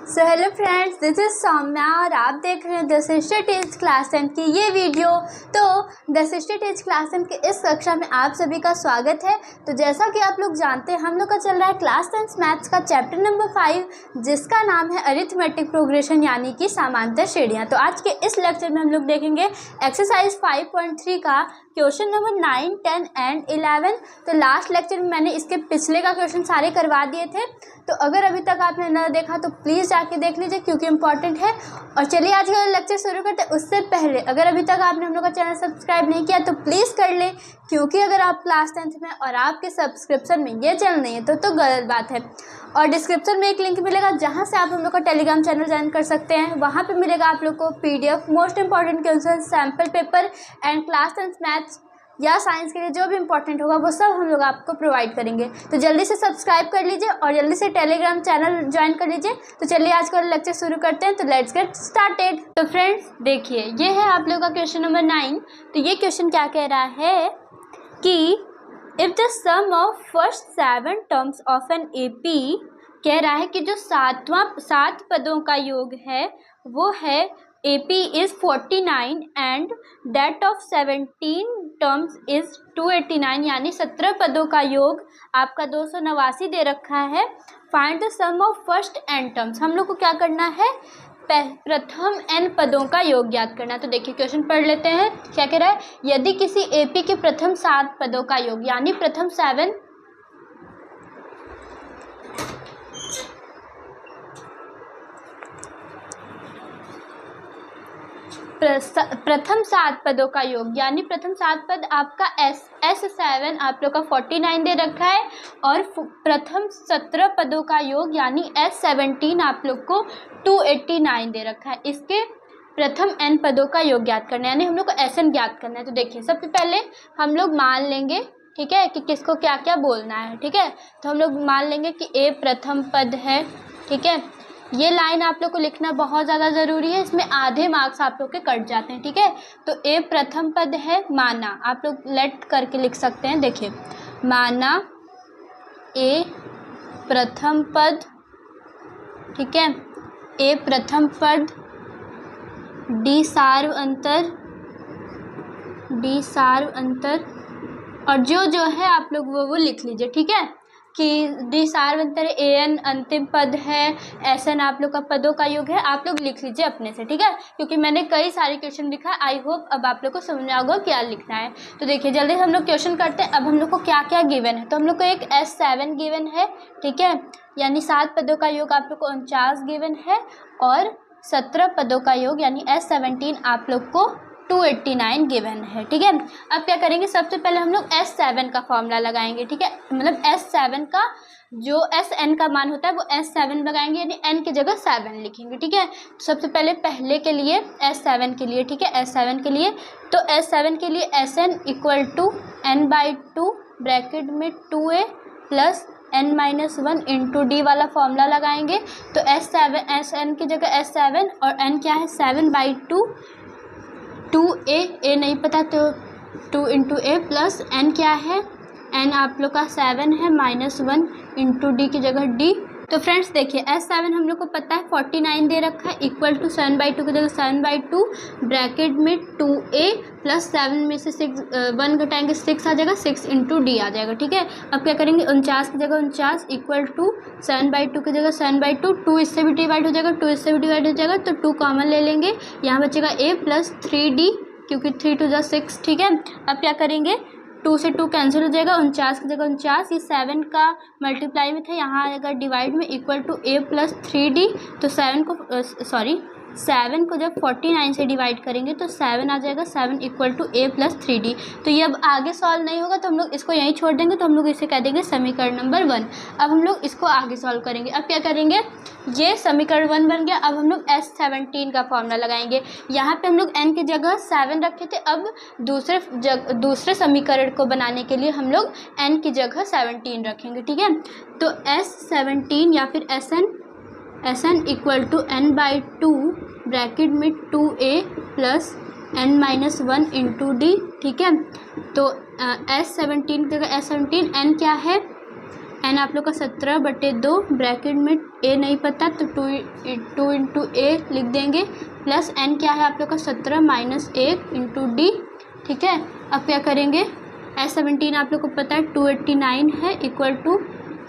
So hello friends, this is Saumya और आप देख रहे हैं द सिस्टर टेज क्लास 10 की ये वीडियो। तो द सिस्टर टेज क्लास 10 के इस कक्षा में आप सभी का स्वागत है। तो जैसा कि आप लोग जानते हैं, हम लोग का चल रहा है क्लास 10 मैथ्स का चैप्टर नंबर 5, जिसका नाम है अरिथमेटिक प्रोग्रेशन यानी कि समांतर श्रेणियाँ। तो आज के इस लेक्चर में हम लोग देखेंगे एक्सरसाइज 5.3 का क्वेश्चन नंबर 9, 10 एंड 11। तो लास्ट लेक्चर में मैंने इसके पिछले का क्वेश्चन सारे करवा दिए थे, तो अगर अभी तक आपने ना देखा तो प्लीज़ जाके देख लीजिए क्योंकि इम्पॉर्टेंट है। और चलिए आज का लेक्चर शुरू करते हैं। उससे पहले अगर अभी तक आपने हम लोग का चैनल सब्सक्राइब नहीं किया तो प्लीज़ कर लें, क्योंकि अगर आप क्लास 10th में और आपके सब्सक्रिप्शन में ये चैनल नहीं है तो गलत बात है। और डिस्क्रिप्शन में एक लिंक मिलेगा जहाँ से आप हम लोग का टेलीग्राम चैनल ज्वाइन कर सकते हैं। वहाँ पर मिलेगा आप लोग को PDF most important question, sample paper and class 10th maths या साइंस के लिए जो भी इंपॉर्टेंट होगा वो सब हम लोग आपको प्रोवाइड करेंगे। तो जल्दी से सब्सक्राइब कर लीजिए और जल्दी से टेलीग्राम चैनल ज्वाइन कर लीजिए। तो चलिए आज का लेक्चर शुरू करते हैं। तो लेट्स गेट स्टार्टेड। तो फ्रेंड्स देखिए, ये है आप लोग का क्वेश्चन नंबर 9। तो ये क्वेश्चन क्या कह रहा है कि if the sum of first 7 terms of an AP, कह रहा है कि जो 7 पदों का योग है वो है AP is 49 and that of 17 terms is 289, यानी 17 पदों का योग आपका 289 दे रखा है। Find the sum of first n terms, हम लोग को क्या करना है, प्रथम n पदों का योग ज्ञात करना है। तो देखिए क्वेश्चन पढ़ लेते हैं। क्या कह रहा है, यदि किसी AP के प्रथम 7 पदों का योग यानी प्रथम 7 पदों का योग यानी प्रथम 7 पद आपका S7 आप लोग का 49 दे रखा है, और प्रथम 17 पदों का योग यानी S17 आप लोग को 289 दे रखा है। इसके प्रथम n पदों का योग ज्ञात करना है, यानी हम लोग को SN ज्ञात करना है। तो देखिए सबसे पहले हम लोग मान लेंगे, ठीक है, कि किसको क्या क्या बोलना है। ठीक है, तो हम लोग मान लेंगे कि A प्रथम पद है। ठीक है, ये लाइन आप लोग को लिखना बहुत ज़्यादा ज़रूरी है, इसमें आधे मार्क्स आप लोग के कट जाते हैं। ठीक है, तो A प्रथम पद है, माना आप लोग लेट करके लिख सकते हैं। देखिए माना A प्रथम पद, ठीक है, A प्रथम पद, D सार्व अंतर, और जो है आप लोग वो लिख लीजिए। ठीक है, कि D सार्वंतर AN अंतिम पद है, SN आप लोग का पदों का योग है, आप लोग लिख लीजिए अपने से। ठीक है, क्योंकि मैंने कई सारे क्वेश्चन लिखा है, आई होप अब आप लोग को समझ आ होगा क्या लिखना है। तो देखिए जल्दी हम लोग क्वेश्चन करते हैं। अब हम लोग को क्या क्या गिवन है, तो हम लोग को एक S7 गिवन है, ठीक है, यानी 7 पदों का योग आप लोग को 49 गिवन है, और 17 पदों का योग यानी S17 आप लोग को 289 गिवन है। ठीक है, अब क्या करेंगे, सबसे पहले हम लोग S7 का फॉर्मूला लगाएंगे। ठीक है, मतलब S7 का जो SN का मान होता है वो S7 लगाएंगे, यानी N की जगह 7 लिखेंगे। ठीक है, तो सबसे पहले के लिए S7 के लिए, ठीक है, S7 के लिए, तो S7 के लिए SN equal to N/2 bracket में 2A plus N-1 into D वाला फॉर्मूला लगाएंगे। तो SN की जगह S7 और N क्या है 7/2, 2A नहीं पता तो 2 इंटू A प्लस N क्या है, N आप लोग का 7 है, -1 इंटू D की जगह D। तो फ्रेंड्स देखिए S7 हम लोग को पता है 49 दे रखा है, इक्वल टू 7/2 की जगह 7/2 ब्रैकेट में 2A प्लस 7 में से 1 घटाएंगे 6 आ जाएगा, 6 इंटू D आ जाएगा। ठीक है, अब क्या करेंगे, 49 की जगह 49 इक्वल टू 7/2 की जगह 7/2, 2 इससे भी डिवाइड हो जाएगा, 2 इससे भी डिवाइड हो जाएगा, तो 2 कॉमन ले लेंगे, यहाँ बचेगा A प्लस 3D क्योंकि 3 2 6। ठीक है, अब क्या करेंगे, 2 से 2 कैंसिल हो जाएगा, 49 की जगह 49, ये 7 का मल्टीप्लाई में था, यहाँ आएगा डिवाइड में, equal to A plus 3D। तो 7 को जब 49 से डिवाइड करेंगे तो 7 आ जाएगा, 7 equal to A plus 3D। तो ये अब आगे सॉल्व नहीं होगा तो हम लोग इसको यहीं छोड़ देंगे, तो हम लोग इसे कह देंगे समीकरण नंबर 1। अब हम लोग इसको आगे सॉल्व करेंगे। अब क्या करेंगे, ये समीकरण 1 बन गया। अब हम लोग S17 का फॉर्मूला लगाएंगे। यहाँ पे हम लोग N की जगह 7 रखे थे, अब दूसरे समीकरण को बनाने के लिए हम लोग N की जगह 17 रखेंगे। ठीक है, तो S17 या फिर SN equal to N/2 bracket में 2A plus N-1 into D। ठीक है, तो S17 की जगह S17 N क्या है, एन आप लोग का 17/2 ब्रैकेट में ए नहीं पता तो 2 इंटू ए लिख देंगे प्लस एन क्या है आप लोग का 17 माइनस 1 इंटू डी। ठीक है, अब क्या करेंगे, S17 आप लोग को पता है 289 है इक्वल टू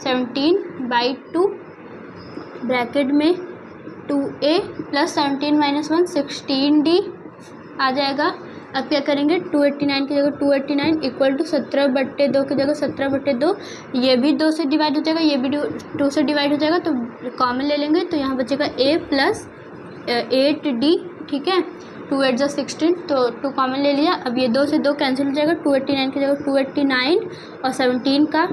17/2 ब्रैकेट में 2a प्लस 17 माइनस 1 16d आ जाएगा। अब क्या करेंगे 289 की जगह 289 इक्वल टू 17/2 की जगह 17/2, ये भी 2 से डिवाइड हो जाएगा, ये भी 2 से डिवाइड हो जाएगा तो कॉमन ले लेंगे तो यहाँ बचेगा a प्लस 8d। ठीक है, 2 8 जा 16 तो 2 कॉमन ले लिया। अब ये 2 से 2 कैंसिल हो जाएगा, 289 की जगह 289 और 17 का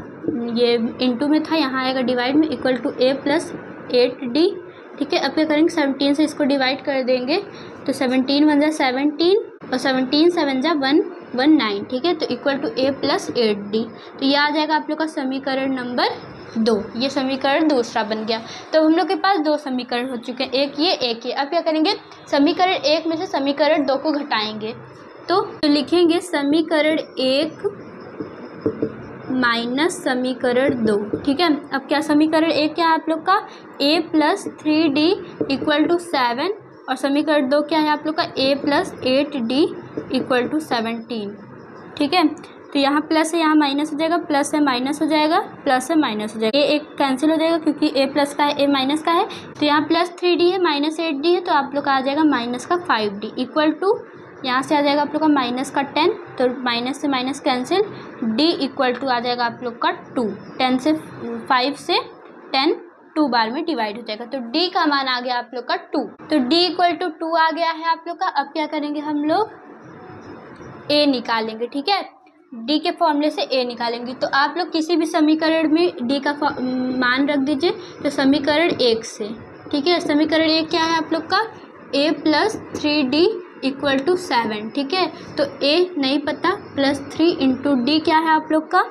ये इंटू में था यहाँ आएगा डिवाइड में equal to a plus 8d। ठीक है, अब क्या करेंगे 17 से इसको डिवाइड कर देंगे तो 17 1 जा 17 और 17 7 जा 119। ठीक है, तो equal to a plus 8d। तो ये आ जाएगा आप लोग का समीकरण नंबर 2। ये समीकरण दूसरा बन गया। तो हम लोग के पास 2 समीकरण हो चुके हैं, एक ये एक ये। अब क्या करेंगे समीकरण 1 में से समीकरण 2 को घटाएंगे तो लिखेंगे समीकरण 1 माइनस समीकरण 2। ठीक है, अब क्या समीकरण 1 क्या है आप लोग का a plus 3d equal to 7 और समीकरण 2 क्या है आप लोग का a plus 8d equal to 17। ठीक है, तो यहाँ प्लस है यहाँ माइनस हो जाएगा, प्लस है माइनस हो जाएगा, प्लस है माइनस हो जाएगा, एक कैंसिल हो जाएगा क्योंकि a प्लस का है a माइनस का है। तो यहाँ प्लस 3d है माइनस 8d है तो आप लोग का आ जाएगा माइनस का 5d इक्वल टू यहाँ से आ जाएगा आप लोग का माइनस का 10 तो माइनस से minus cancel, d equal to आ जाएगा आप लोग का 2। 10 से 5 से 10 2 बार में डिवाइड हो जाएगा तो d का मान आ गया आप लोग का 2। तो d इक्वल टू 2 आ गया है आप लोग का। अब क्या करेंगे हम लोग a निकालेंगे। ठीक है, d के फॉर्मूले से a निकालेंगे तो आप लोग किसी भी समीकरण में d का मान रख दीजिए तो समीकरण 1 से। ठीक है, समीकरण 1 क्या है आप लोग का a plus 3d equal to 7। ठीक है, तो a नहीं पता प्लस 3 इंटू डी क्या है आप लोग का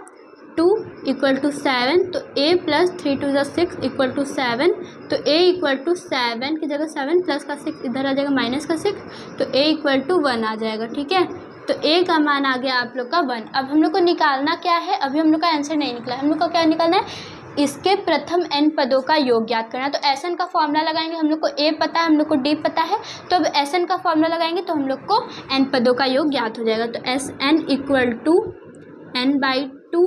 2 इक्वल टू 7 तो a प्लस 3 2 6 इक्वल टू 7 तो a इक्वल टू 7 की जगह 7 प्लस का 6 इधर आ जाएगा माइनस का 6 तो a इक्वल टू 1 आ जाएगा। ठीक है, तो a का मान आ गया आप लोग का 1। अब हम लोग को निकालना क्या है, अभी हम लोग का आंसर नहीं निकला, हम लोग को क्या निकालना है इसके प्रथम n पदों का योग ज्ञात करना। तो Sn का फॉर्मूला लगाएंगे, हम लोग को a पता है हम लोग को d पता है तो अब Sn का फॉर्मूला लगाएंगे तो हम लोग को n पदों का योग ज्ञात हो जाएगा। तो Sn equal to n/2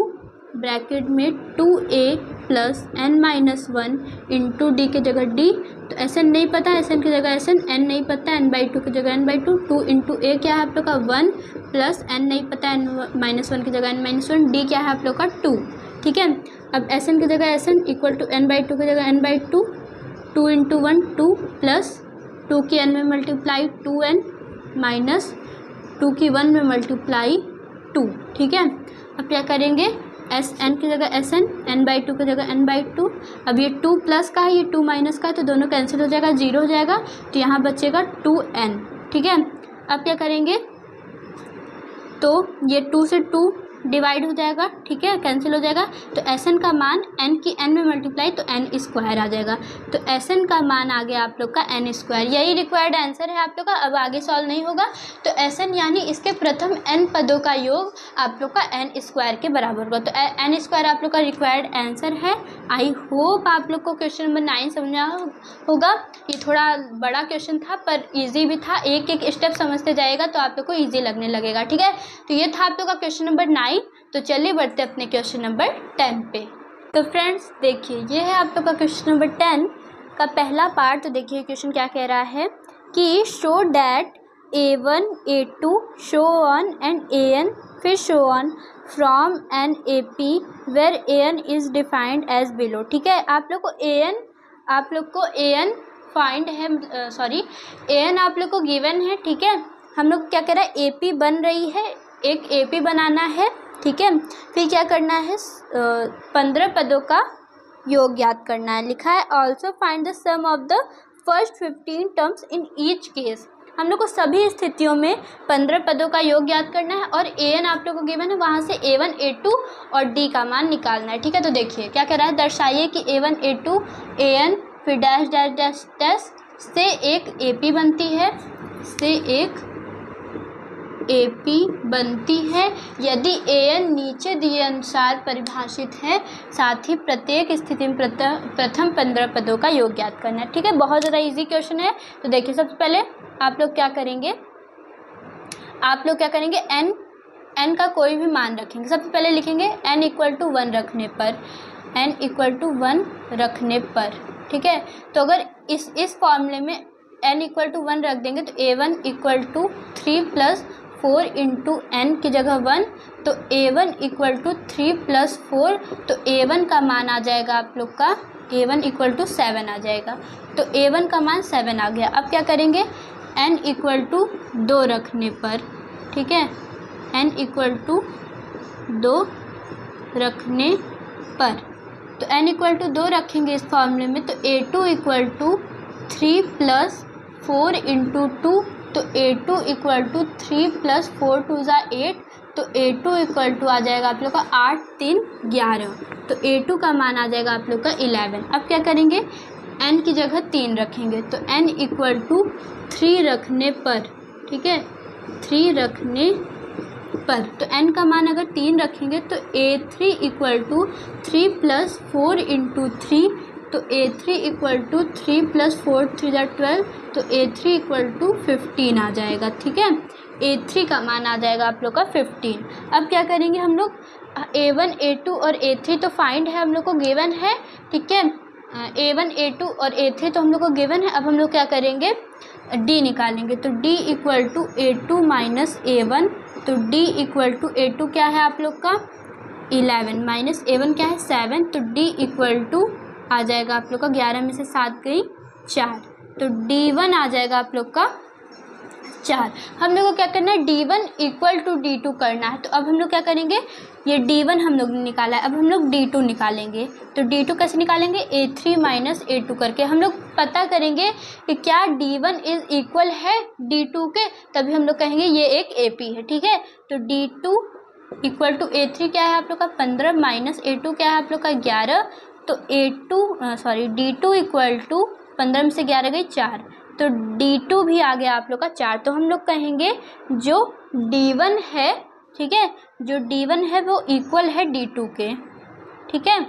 bracket में 2a plus n minus 1 into D की जगह d। तो Sn नहीं पता, Sn की जगह Sn, n नहीं पता n/2 की जगह n/2, 2 इंटू a क्या है आप लोग का 1 प्लस n नहीं पता n माइनस 1 की जगह n माइनस 1, d क्या है आप लोग का 2। ठीक है, अब Sn की जगह Sn इक्वल टू n/2 की जगह n/2, 2 इंटू 1 2 प्लस 2 की n में मल्टीप्लाई 2n माइनस 2 की 1 में मल्टीप्लाई 2। ठीक है, अब क्या करेंगे Sn की जगह Sn, n/2 की जगह n/2। अब ये 2 प्लस का है ये 2 माइनस का है तो दोनों कैंसिल हो जाएगा, 0 हो जाएगा तो यहाँ बचेगा 2n। ठीक है, अब क्या करेंगे तो ये 2 से 2 डिवाइड हो जाएगा। ठीक है, कैंसिल हो जाएगा तो Sn का मान n की n में मल्टीप्लाई तो n स्क्वायर आ जाएगा। तो Sn का मान आ गया आप लोग का n स्क्वायर। यही रिक्वायर्ड आंसर है आप लोग का। अब आगे सॉल्व नहीं होगा तो Sn यानी इसके प्रथम n पदों का योग आप लोग का n स्क्वायर के बराबर होगा। तो n स्क्वायर आप लोग का रिक्वायर्ड आंसर है। आई होप आप लोग को क्वेश्चन नंबर 9 समझा होगा। ये थोड़ा बड़ा क्वेश्चन था पर ईजी भी था, एक एक स्टेप समझते जाएगा तो आप लोग को ईजी लगने लगेगा। ठीक है, तो ये था आप लोग का क्वेश्चन नंबर 9। तो चलिए बढ़ते अपने क्वेश्चन नंबर 10 पे। तो फ्रेंड्स देखिए ये है आप लोग का क्वेश्चन नंबर 10 का पहला पार्ट। तो देखिए क्वेश्चन क्या कह रहा है कि show that a1 a2 show on and an फिर show on from an ap where an is defined as below. ठीक है, आप लोग को an फाइंड है, an आप लोग को गिवन है। ठीक है, हम लोग क्या कह रहा है ap बन रही है, एक ap बनाना है। ठीक है, फिर क्या करना है 15 पदों का योग ज्ञात करना है। लिखा है also find the sum of the first 15 terms in each case. हम लोग को सभी स्थितियों में 15 पदों का योग ज्ञात करना है और an आप लोग को गिवन है, वहाँ से a1 a2 और d का मान निकालना है। ठीक है, तो देखिए क्या कह रहा है, दर्शाइए कि a1 a2 an फिर डैश डैश डैश डैश से एक ap बनती है, से एक ए पी बनती है यदि ए एन नीचे दिए अनुसार परिभाषित है, साथ ही प्रत्येक स्थिति में प्रथम 15 पदों का योग ज्ञात करना है। ठीक है, बहुत ज़्यादा इजी क्वेश्चन है। तो देखिए सबसे पहले आप लोग क्या करेंगे, एन का कोई भी मान रखेंगे। सबसे पहले लिखेंगे n इक्वल टू 1 रखने पर, n इक्वल टू 1 रखने पर। ठीक है, तो अगर इस फॉर्मूले में n इक्वल टू 1 रख देंगे तो a1 equal to 3 plus 4 into n की जगह 1, तो a1 इक्वल टू 3 प्लस 4, तो a1 का मान आ जाएगा आप लोग का, a1 इक्वल टू 7 आ जाएगा। तो a1 का मान 7 आ गया। अब क्या करेंगे, n इक्वल टू 2 रखने पर, ठीक है, n इक्वल टू 2 रखने पर, तो n इक्वल टू 2 रखेंगे इस फॉर्मूले में, तो a2 equal to 3 plus 4 into 2, तो a2 equal to 3 plus 4 to ज़ा 8, तो a2 इक्वल टू आ जाएगा आप लोग का 8 3 11, तो a2 का मान आ जाएगा आप लोग का 11। अब क्या करेंगे, n की जगह 3 रखेंगे, तो n इक्वल टू 3 रखने पर, ठीक है, 3 रखने पर, तो n का मान अगर 3 रखेंगे तो a3 equal to 3 plus 4 into 3, तो a3 इक्वल टू 3 प्लस 4 3 ज़ा 12, तो a3 इक्वल टू 15 आ जाएगा। ठीक है, a3 का मान आ जाएगा आप लोग का 15। अब क्या करेंगे हम लोग, a1 a2 और a3 तो फाइंड है, हम लोग को गिवन है। ठीक है, a1 a2 और a3 तो हम लोग को गिवन है। अब हम लोग क्या करेंगे, d निकालेंगे, तो d equal to a2 minus a1, तो d इक्वल टू a2 क्या है आप लोग का 11 माइनस a1 क्या है 7, तो d इक्वल टू आ जाएगा आप लोग का 11 में से 7 गई 4, तो d1 आ जाएगा आप लोग का 4। हम लोग को क्या करना है, d1 इक्वल टू d2 करना है। तो अब हम लोग क्या करेंगे, ये d1 हम लोग ने निकाला है, अब हम लोग d2 निकालेंगे। तो d2 कैसे निकालेंगे, a3 माइनस a2 करके हम लोग पता करेंगे कि क्या d1 इज इक्वल है d2 के, तभी हम लोग कहेंगे ये एक AP है। ठीक है, तो d2 इक्वल टू a3 क्या है आप लोग का 15 माइनस a2 क्या है आप लोग का 11, तो d2 इक्वल टू 15 में से 11 गई 4, तो d2 भी आ गया आप लोग का 4। तो हम लोग कहेंगे जो d1 है, ठीक है, जो d1 है वो इक्वल है d2 के। ठीक है,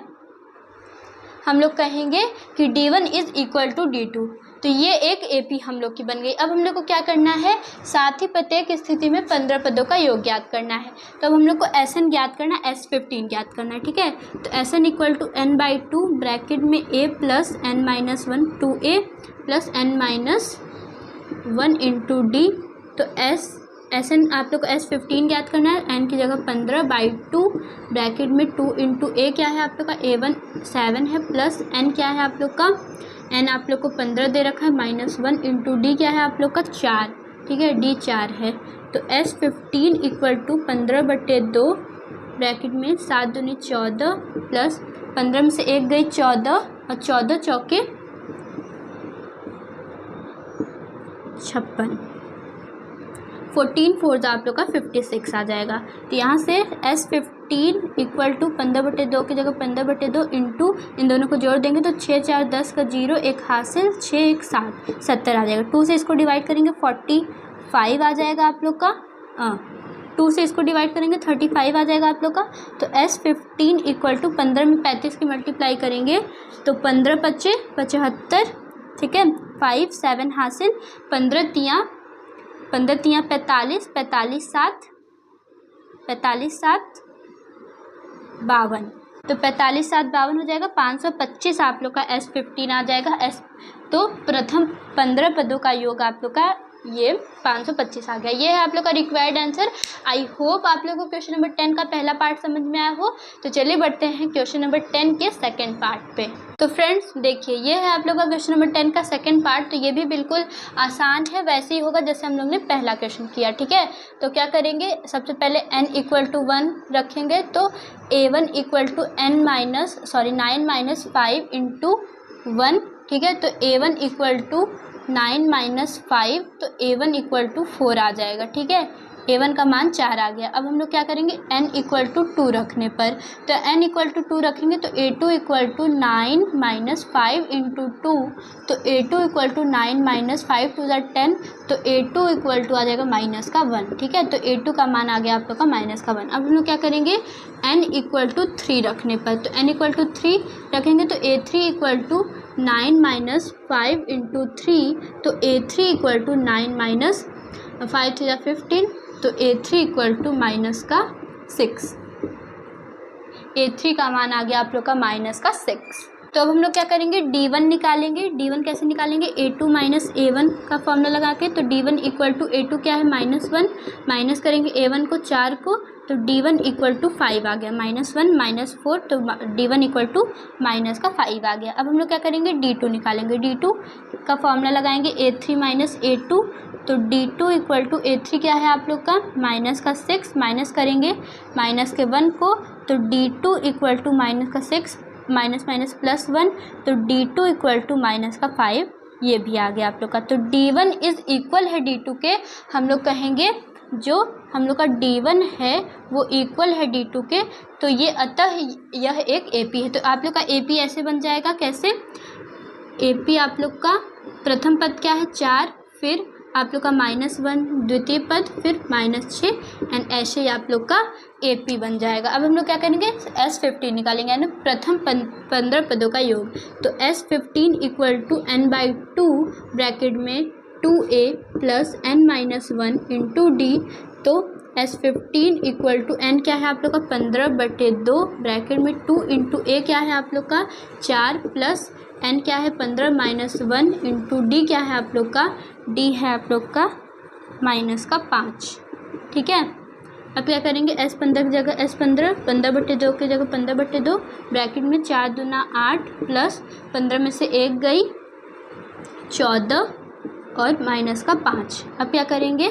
हम लोग कहेंगे कि d1 is equal to d2, तो ये एक AP हम लोग की बन गई। अब हम लोग को क्या करना है, साथ ही प्रत्येक स्थिति में 15 पदों का योग ज्ञात करना है। तो अब हम लोग को SN ज्ञात करना है, S15 ज्ञात करना है। ठीक है, तो SN equal to n/2 bracket में a plus n minus 1 2a plus n minus 1 into d, तो SN आप लोग को S15 ज्ञात करना है, n की जगह 15/2 ब्रैकेट में 2 इंटू a क्या है आप लोग का a1 7 है, प्लस n क्या है आप लोग का, n आप लोग को 15 दे रखा है, माइनस 1 इंटू d क्या है आप लोग का 4। ठीक है, d 4 है, तो S15 इक्वल टू 15/2 ब्रैकेट में 7 दूनी 14 प्लस 15 में से 1 गई 14 और 14 चौके 56, 14 4 आप लोग का 56 आ जाएगा। तो यहाँ से S15 इक्वल टू 15/2 की जगह 15/2 इंटू इन दोनों को जोड़ देंगे तो 6 4 10 का 0 एक हासिल 6 1 7 70 आ जाएगा। 2 से इसको डिवाइड करेंगे 45 आ जाएगा आप लोग का, 2 से इसको डिवाइड करेंगे 35 आ जाएगा आप लोग का। तो S15 इक्वल टू 15 में 35 की मल्टीप्लाई करेंगे तो 15 5 75, ठीक है, 5 7 हासिल 15 तियाँ 45 45 7 52, तो 45 7 52 हो जाएगा, 525 आप लोग का S15 आ जाएगा। तो प्रथम 15 पदों का योग आप लोग का ये 525 आ गया। ये है आप लोग का रिक्वायर्ड आंसर। आई होप आप लोगों को क्वेश्चन नंबर 10 का पहला पार्ट समझ में आया हो। तो चलिए बढ़ते हैं क्वेश्चन नंबर 10 के सेकंड पार्ट पे। तो फ्रेंड्स देखिए, ये है आप लोग का क्वेश्चन नंबर 10 का सेकंड पार्ट। तो ये भी बिल्कुल आसान है, वैसे ही होगा जैसे हम लोग ने पहला क्वेश्चन किया। ठीक है, तो क्या करेंगे, सबसे पहले n इक्वल टू 1 रखेंगे, तो a1 equal to 9 minus 5 into 1। ठीक है, तो a1 इक्वल टू 9 माइनस 5, तो a1 इक्वल टू 4 आ जाएगा। ठीक है, a1 का मान 4 आ गया। अब हम लोग क्या करेंगे, n इक्वल टू 2 रखने पर, तो n इक्वल टू 2 रखेंगे तो a2 equal to 9 minus 5 into 2, तो a2 equal to 9 minus 5 to the 10, तो a2 इक्वल टू आ जाएगा माइनस का 1। ठीक है, तो a2 का मान आ गया आप लोग का माइनस का 1। अब हम लोग क्या करेंगे, n इक्वल टू 3 रखने पर, तो n इक्वल टू 3 रखेंगे तो a3 equal to 9 minus 5 into 3, तो a3 equal to 9 minus 5 three 15, तो a3 इक्वल टू माइनस का 6। a3 का मान आ गया आप लोग का माइनस का 6। तो अब हम लोग क्या करेंगे, d1 निकालेंगे। d1 कैसे निकालेंगे, a2 माइनस a1 का फॉर्मूला लगा के, तो d1 इक्वल टू a2 क्या है -1, माइनस करेंगे a1 को 4 को, तो d1 इक्वल टू 5 आ गया, -1 -4, तो d1 इक्वल टू माइनस का 5 आ गया। अब हम लोग क्या करेंगे, d2 निकालेंगे। d2 का फॉर्मूला लगाएंगे a3 माइनस a2, तो d2 इक्वल टू a3 क्या है आप लोग का माइनस का 6, माइनस करेंगे माइनस के 1 को, तो d2 इक्वल टू माइनस का 6 माइनस माइनस प्लस 1, तो d2 इक्वल टू माइनस का 5, ये भी आ गया आप लोग का। तो d1 इज इक्वल है d2 के, हम लोग कहेंगे जो हम लोग का d1 है वो इक्वल है d2 के, तो ये अतः यह एक AP है। तो आप लोग का AP ऐसे बन जाएगा, कैसे, AP आप लोग का प्रथम पद क्या है 4, फिर आप लोग का -1 द्वितीय पद, फिर -6, एंड ऐसे ही आप लोग का AP बन जाएगा। अब हम लोग क्या करेंगे, S15 निकालेंगे, यानी प्रथम 15 पदों का योग। तो S15 equal to n/2 bracket में 2a plus n-1 into d, तो S15 इक्वल टू n क्या है आप लोग का 15/2 ब्रैकेट में 2 इंटू a क्या है आप लोग का 4 प्लस n क्या है 15 -1 इंटू d क्या है आप लोग का, d है आप लोग का माइनस का 5। ठीक है, अब क्या करेंगे, S15 की जगह S15, 15/2 की जगह 15/2 ब्रैकेट में 4 दूना 8 प्लस 15 में से 1 गई 14 और माइनस का 5। अब क्या करेंगे,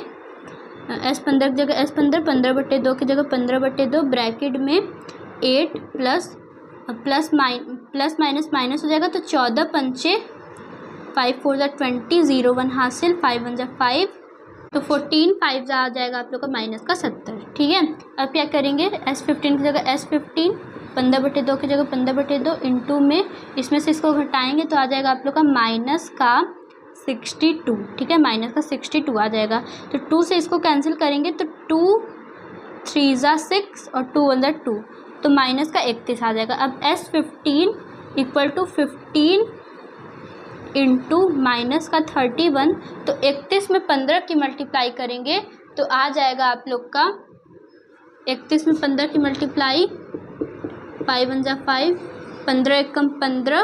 S15 की जगह S15, 15/2 की जगह 15/2 ब्रैकेट में 8 प्लस माइनस माइनस हो जाएगा, तो 14 पंचे 5 4 20, 0 1 हासिल, 5 1 5, तो 14 5 आ जाएगा आप लोग का माइनस का 70। ठीक है, अब क्या करेंगे, S15 की जगह S15, 15/2 की जगह 15/2 इंटू में इसमें से इसको घटाएंगे तो आ जाएगा आप लोग का माइनस का 62। ठीक है, माइनस का 62 आ जाएगा, तो 2 से इसको कैंसिल करेंगे तो 2 3 6 और 2 1 2, तो माइनस का 31 आ जाएगा। अब S15 equal to 15 into minus का 31, तो 31 में 15 की मल्टीप्लाई करेंगे तो आ जाएगा आप लोग का 31 में 15 की मल्टीप्लाई, 5 1 5, 15 1 15,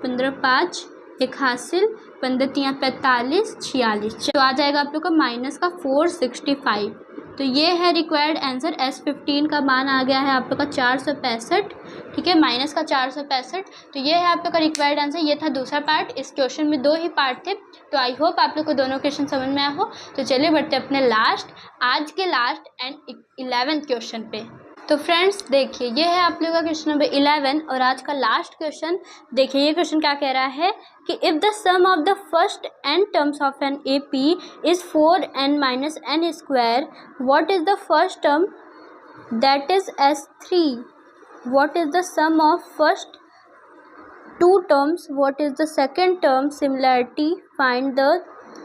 15 5 1 हासिल, 15 3 45 46, तो आ जाएगा आप लोग का माइनस का 465। तो ये है रिक्वायर्ड आंसर। S15 का मान आ गया है आप लोग का 465। ठीक है, माइनस का 465, तो ये है आप लोग का रिक्वायर्ड आंसर। ये था दूसरा पार्ट। इस क्वेश्चन में 2 ही पार्ट थे, तो आई होप आप लोग को दोनों क्वेश्चन समझ में आया हो। तो चलिए बढ़ते अपने आज के लास्ट एंड 11th क्वेश्चन पे। तो फ्रेंड्स देखिए, ये है आप लोग का क्वेश्चन नंबर 11 और आज का लास्ट क्वेश्चन। देखिए ये क्वेश्चन क्या कह रहा है कि if the sum of the first n terms of an AP is 4n minus n square, what is the first term that is S3, what is the sum of first 2 terms, what is the second term, similarity, find the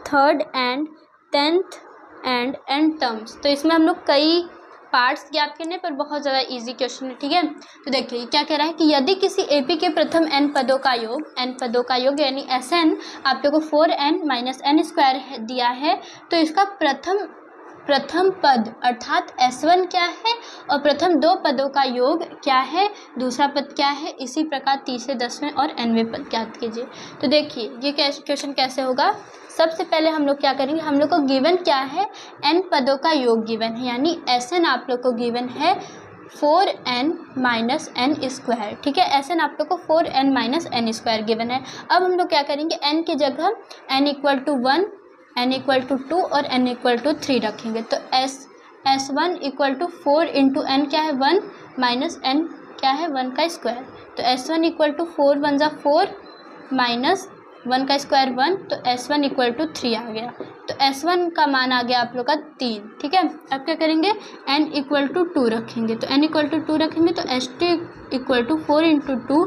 third and 10th and n terms. तो इसमें हम लोग कई parts ज्ञात करने पर बहुत ज़्यादा इजी क्वेश्चन है। ठीक है, तो देखिए क्या कह रहा है कि यदि किसी AP के प्रथम n पदों का योग यानी Sn आप लोगों को 4n माइनस n स्क्वायर दिया है, तो इसका प्रथम पद अर्थात S1 क्या है और प्रथम 2 पदों का योग क्या है, दूसरा पद क्या है, इसी प्रकार तीसरे 10वें और 9वें पद ज्ञात कीजिए। तो देखिए ये क्वेश्चन कैसे होगा। सबसे पहले हम लोग क्या करेंगे, हम लोग को गिवन क्या है, n पदों का योग गिवन है, यानी Sn आप लोग को गिवन है 4n माइनस n स्क्वायर। ठीक है, Sn आप लोग को 4n minus n square given है। अब हम लोग क्या करेंगे, n की जगह n equal to 1, n equal to 2 और n इक्वल टू 3 रखेंगे। तो S1 equal to 4 into n क्या है 1 माइनस n क्या है 1 का स्क्वायर, तो S1 इक्वल टू 4 1 4 माइनस 1 का स्क्वायर 1, तो S1 इक्वल टू 3 आ गया। तो S1 का मान आ गया आप लोग का 3, ठीक है। अब क्या करेंगे, n इक्वल टू 2 रखेंगे, तो n इक्वल टू 2 रखेंगे तो S2 equal to 4 into 2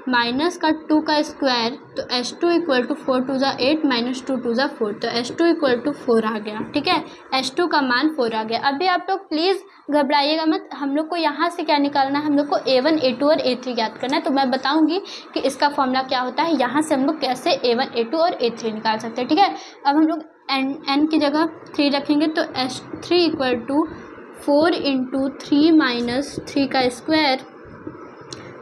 minus का 2 का स्क्वायर, तो S2 इक्वल टू 4 टू ज़ा 8 माइनस 2 टू ज़ा 4, तो S2 इक्वल टू 4 आ गया, ठीक है। S2 का मान 4 आ गया। अभी आप लोग प्लीज़ घबराइएगा मत, हम लोग को यहाँ से क्या निकालना है, हम लोग को A1 A2 और A3 ज्ञात करना है। तो मैं बताऊँगी कि इसका फॉर्मूला क्या होता है, यहाँ से हम लोग कैसे A1 A2 और A3 निकाल सकते हैं, ठीक है। अब हम लोग n की जगह 3 रखेंगे, तो S3 equal to 4 into 3 minus 3 का स्क्वायर,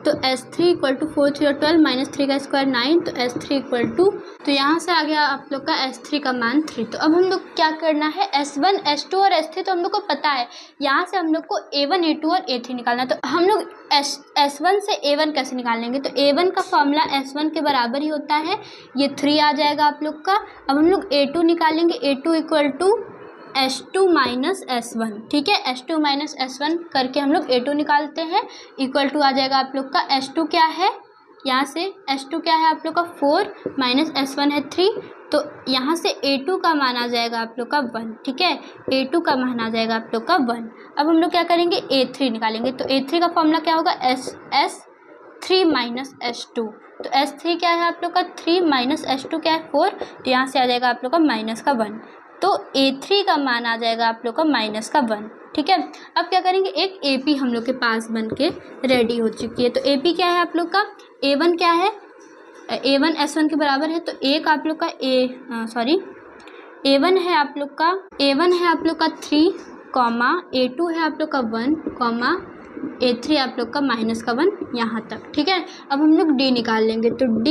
तो S3 इक्वल टू 4 3 और 12 माइनस 3 का स्क्वायर 9, तो S3 इक्वल टू, तो यहाँ से आ गया आप लोग का S3 का मान 3। तो अब हम लोग क्या करना है, S1 S2 और S3 तो हम लोग को पता है, यहाँ से हम लोग को A1 A2 और A3 निकालना है। तो हम लोग S1 से A1 कैसे निकाल लेंगे, तो A1 का फॉर्मूला S1 के बराबर ही होता है, ये 3 आ जाएगा आप लोग का। अब हम लोग A2 निकालेंगे, A2 equal to S2 minus S1, ठीक है। S2 माइनस S1 करके हम लोग A2 निकालते हैं, इक्वल टू आ जाएगा आप लोग का S2 क्या है, यहाँ से S2 क्या है आप लोग का 4 माइनस S1 है 3, तो यहाँ से A2 का मान आ जाएगा आप लोग का 1, ठीक है। A2 का मान आ जाएगा आप लोग का 1। अब हम लोग क्या करेंगे, A3 निकालेंगे, तो A3 का फॉर्मूला क्या होगा, S3 माइनस S2, तो S3 क्या है आप लोग का 3 माइनस S2 क्या है 4, तो यहाँ से आ जाएगा आप लोग का माइनस का 1, तो A3 का मान आ जाएगा आप लोग का माइनस का 1, ठीक है। अब क्या करेंगे, एक AP हम लोग के पास बन के रेडी हो चुकी है। तो AP क्या है आप लोग का, A1 क्या है, A1 S1 के बराबर है, तो एक आप लोग का A1 है आप लोग का 3 कॉमा A2 है आप लोग का 1 कॉमा A3 आप लोग का माइनस का 1 यहाँ तक, ठीक है। अब हम लोग D निकाल लेंगे, तो D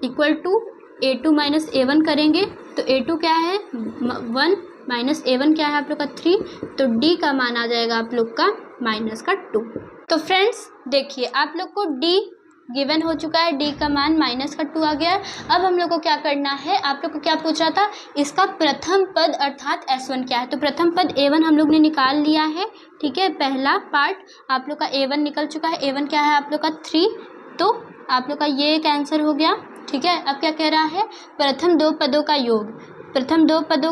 equal to A2 minus A1 करेंगे, तो A2 क्या है 1 माइनस A1 क्या है आप लोग का 3, तो D का मान आ जाएगा आप लोग का माइनस का 2। तो फ्रेंड्स देखिए, आप लोग को D गिवन हो चुका है, D का मान माइनस का 2 आ गया है। अब हम लोग को क्या करना है, आप लोग को क्या पूछ रहा था, इसका प्रथम पद अर्थात S1 क्या है, तो प्रथम पद A1 हम लोग ने निकाल लिया है, ठीक है। पहला पार्ट आप लोग का A1 निकल चुका है, A1 क्या है आप लोग का 3, तो आप लोग का ये एक आंसर हो गया, ठीक है। अब क्या कह रहा है, प्रथम दो पदों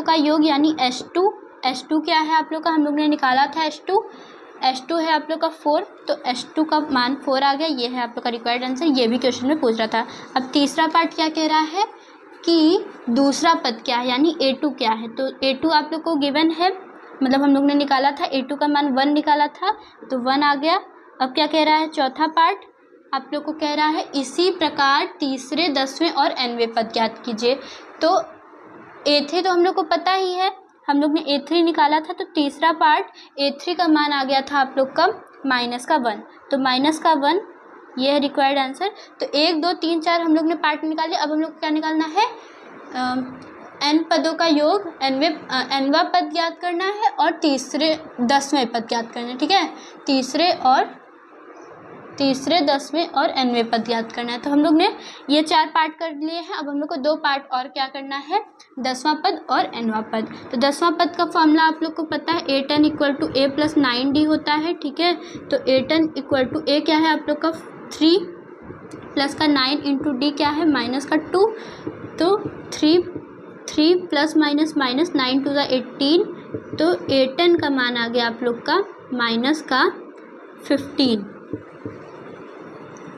का योग यानी S2 क्या है आप लोग का, हम लोग ने निकाला था S2 है आप लोग का 4, तो S2 का मान 4 आ गया, ये है आप लोग का रिक्वायर्ड आंसर, ये भी क्वेश्चन में पूछ रहा था। अब तीसरा पार्ट क्या कह रहा है कि दूसरा पद क्या है, यानी A2 क्या है, तो A2 आप लोग को गिवन है, मतलब हम लोग ने निकाला था A2 का मान 1 निकाला था, तो 1 आ गया। अब क्या कह रहा है, चौथा पार्ट आप लोग को कह रहा है इसी प्रकार तीसरे 10वें और nवें पद ज्ञात कीजिए। तो A3 तो हम लोग को पता ही है, हम लोग ने A3 निकाला था, तो तीसरा पार्ट A3 का मान आ गया था आप लोग का माइनस का 1, तो माइनस का 1 ये है रिक्वायर्ड आंसर। तो 1 2 3 4 हम लोग ने पार्ट निकाल लिया। अब हम लोग को क्या निकालना है, n पदों का योग, nवा पद ज्ञात करना है और तीसरे 10वें पद ज्ञात करना है, ठीक है। तीसरे 10वें और nवें पद ज्ञात करना है। तो हम लोग ने ये 4 पार्ट कर लिए हैं। अब हम लोग को 2 पार्ट और क्या करना है, 10वां पद और nवां पद। तो 10वां पद का फॉर्मूला आप लोग को पता है, A10 equal to A plus 9D होता है, ठीक है। तो A10 इक्वल टू A क्या है आप लोग का 3 प्लस का 9 इंटू D क्या है माइनस का 2, तो 3 प्लस माइनस 9 टू ज़ा 18, तो A10 का मान आ गया आप लोग का माइनस का 15।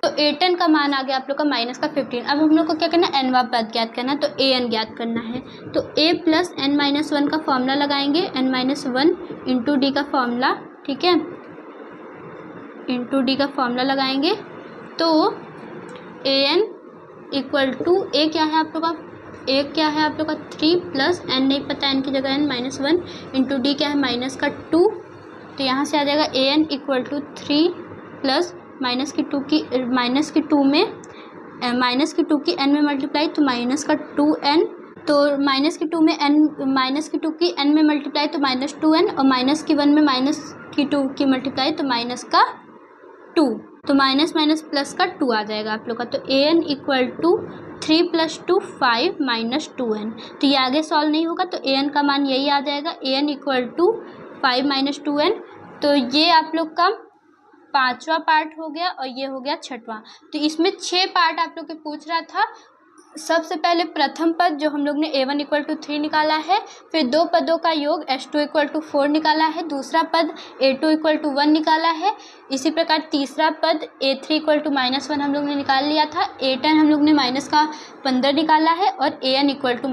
तो A10 का मान आ गया आप लोग का माइनस का 15। अब हम लोग को क्या करना है, nवां पद ज्ञात करना है, तो an ज्ञात करना है। तो a प्लस n माइनस 1 का फॉर्मूला लगाएंगे, n माइनस 1 इंटू डी का फॉर्मूला, ठीक है, इंटू डी का फॉर्मूला लगाएंगे। तो an इक्वल टू a क्या है आप लोग का, a क्या है आप लोग का 3 प्लस n नहीं पता, n की जगह n माइनस 1 इंटू डी क्या है माइनस का 2, तो यहाँ से आ जाएगा an equal to 3 plus minus की 2 की n में मल्टीप्लाई, तो माइनस का 2n, तो माइनस की 2 में n, माइनस की 2 की n में मल्टीप्लाई तो माइनस 2n, और माइनस की 1 में माइनस की 2 की मल्टीप्लाई तो माइनस का 2, तो माइनस माइनस प्लस का 2 आ जाएगा आप लोग का। तो an equal to 3 plus 2 5 minus 2n, तो ये आगे सॉल्व नहीं होगा, तो an का मान यही आ जाएगा, an equal to 5 minus 2n। तो ये आप लोग का 5वां पार्ट हो गया और ये हो गया 6वां। तो इसमें 6 पार्ट आप लोग के पूछ रहा था, सबसे पहले प्रथम पद जो हम लोग ने a1 इक्वल टू 3 निकाला है, फिर दो पदों का योग h2 इक्वल टू 4 निकाला है, दूसरा पद a2 इक्वल टू 1 निकाला है। इसी प्रकार तीसरा पद a3 इक्वल टू -1 हम लोग ने निकाल लिया था, a10 हम लोग ने माइनस का 15 निकाला है और an equal to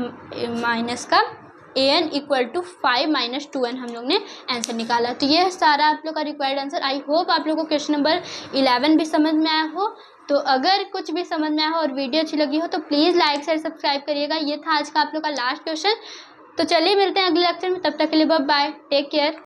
an equal to 5 - 2n हम लोग ने आंसर निकाला। तो ये सारा आप लोग का रिक्वायर्ड आंसर। आई होप आप लोग को क्वेश्चन नंबर 11 भी समझ में आया हो। तो अगर कुछ भी समझ में आया हो और वीडियो अच्छी लगी हो तो प्लीज़ लाइक शेयर सब्सक्राइब करिएगा। ये था आज का आप लोग का लास्ट क्वेश्चन। तो चलिए मिलते हैं अगले लेक्चर में, तब तक के लिए बाय बाय, टेक केयर।